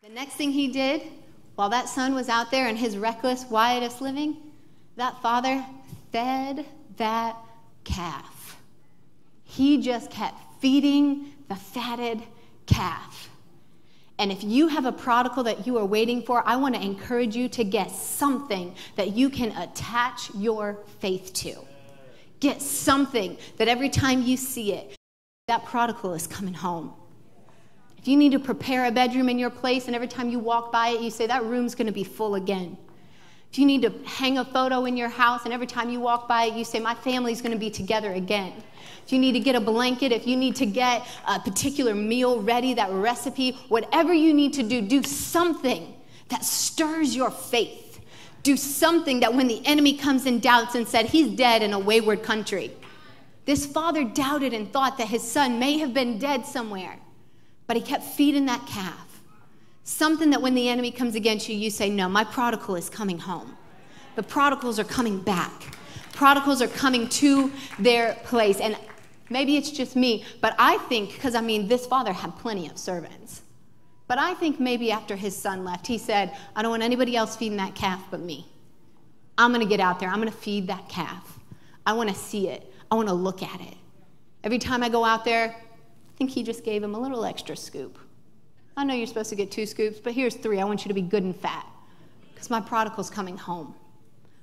The next thing he did, while that son was out there in his reckless, riotous living, that father fed that calf. He just kept feeding the fatted calf. And if you have a prodigal that you are waiting for, I want to encourage you to get something that you can attach your faith to. Get something that every time you see it, that prodigal is coming home. If you need to prepare a bedroom in your place and every time you walk by it, you say, that room's going to be full again. If you need to hang a photo in your house and every time you walk by it, you say, my family's going to be together again. If you need to get a blanket, if you need to get a particular meal ready, that recipe, whatever you need to do something that stirs your faith. Do something that when the enemy comes and doubts and said, he's dead in a wayward country. This father doubted and thought that his son may have been dead somewhere, but he kept feeding that calf. Something that when the enemy comes against you, you say, no, my prodigal is coming home. The prodigals are coming back. Prodigals are coming to their place. And maybe it's just me, but I think, because this father had plenty of servants. But I think maybe after his son left, he said, I don't want anybody else feeding that calf but me. I'm going to get out there. I'm going to feed that calf. I want to see it. I want to look at it. Every time I go out there, I think he just gave him a little extra scoop. I know you're supposed to get 2 scoops, but here's 3. I want you to be good and fat because my prodigal's coming home.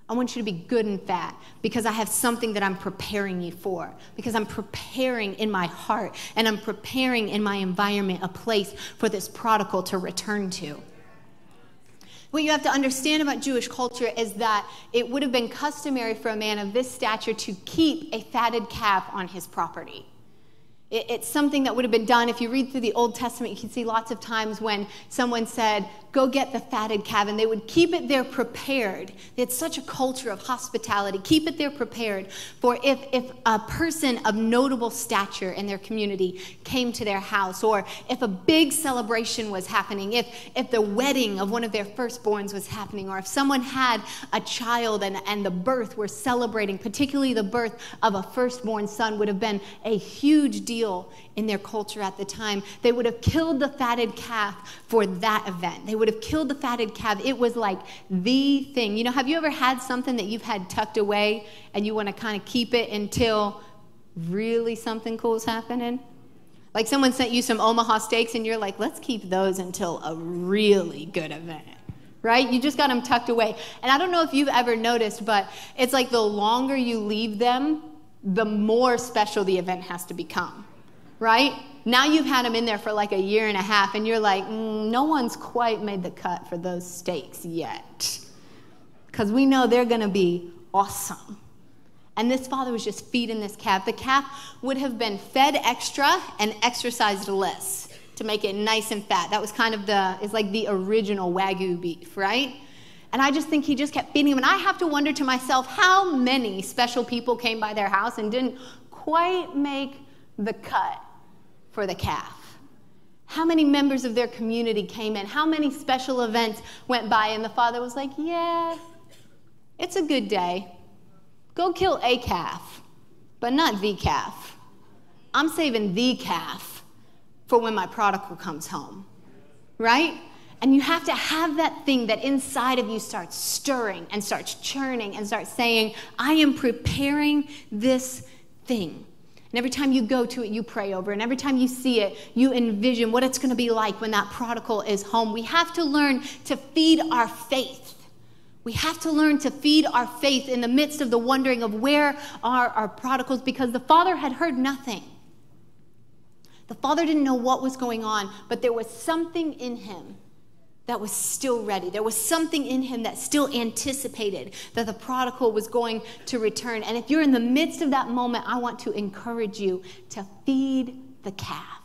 I want you to be good and fat because I have something that I'm preparing you for, because I'm preparing in my heart and I'm preparing in my environment a place for this prodigal to return to. What you have to understand about Jewish culture is that it would have been customary for a man of this stature to keep a fatted calf on his property. It's something that would have been done. If you read through the Old Testament, you can see lots of times when someone said, go get the fatted calf, and they would keep it there prepared. They had such a culture of hospitality. Keep it there prepared for if a person of notable stature in their community came to their house, or if a big celebration was happening, if the wedding of one of their firstborns was happening, or if someone had a child and the birth were celebrating, particularly the birth of a firstborn son would have been a huge deal in their culture at the time. They would have killed the fatted calf for that event. They would have killed the fatted calf. It was like the thing. You know, have you ever had something that you've had tucked away and you want to kind of keep it until really something cool is happening? Like someone sent you some Omaha steaks and you're like, let's keep those until a really good event. Right? You just got them tucked away. And I don't know if you've ever noticed, but it's like the longer you leave them, the more special the event has to become. Right? Now you've had them in there for like a year and a half and you're like, no one's quite made the cut for those steaks yet. Because we know they're going to be awesome. And this father was just feeding this calf. The calf would have been fed extra and exercised less to make it nice and fat. That was kind of it's like the original Wagyu beef, right? And I just think he just kept feeding him. And I have to wonder to myself, how many special people came by their house and didn't quite make the cut for the calf? How many members of their community came in? How many special events went by? And the father was like, yeah, it's a good day. Go kill a calf, but not the calf. I'm saving the calf for when my prodigal comes home, right? And you have to have that thing that inside of you starts stirring and starts churning and starts saying, I am preparing this thing. And every time you go to it, you pray over. And every time you see it, you envision what it's going to be like when that prodigal is home. We have to learn to feed our faith. We have to learn to feed our faith in the midst of the wondering of where are our prodigals, because the father had heard nothing. The father didn't know what was going on, but there was something in him that was still ready. There was something in him that still anticipated that the prodigal was going to return. And if you're in the midst of that moment, I want to encourage you to feed the calf.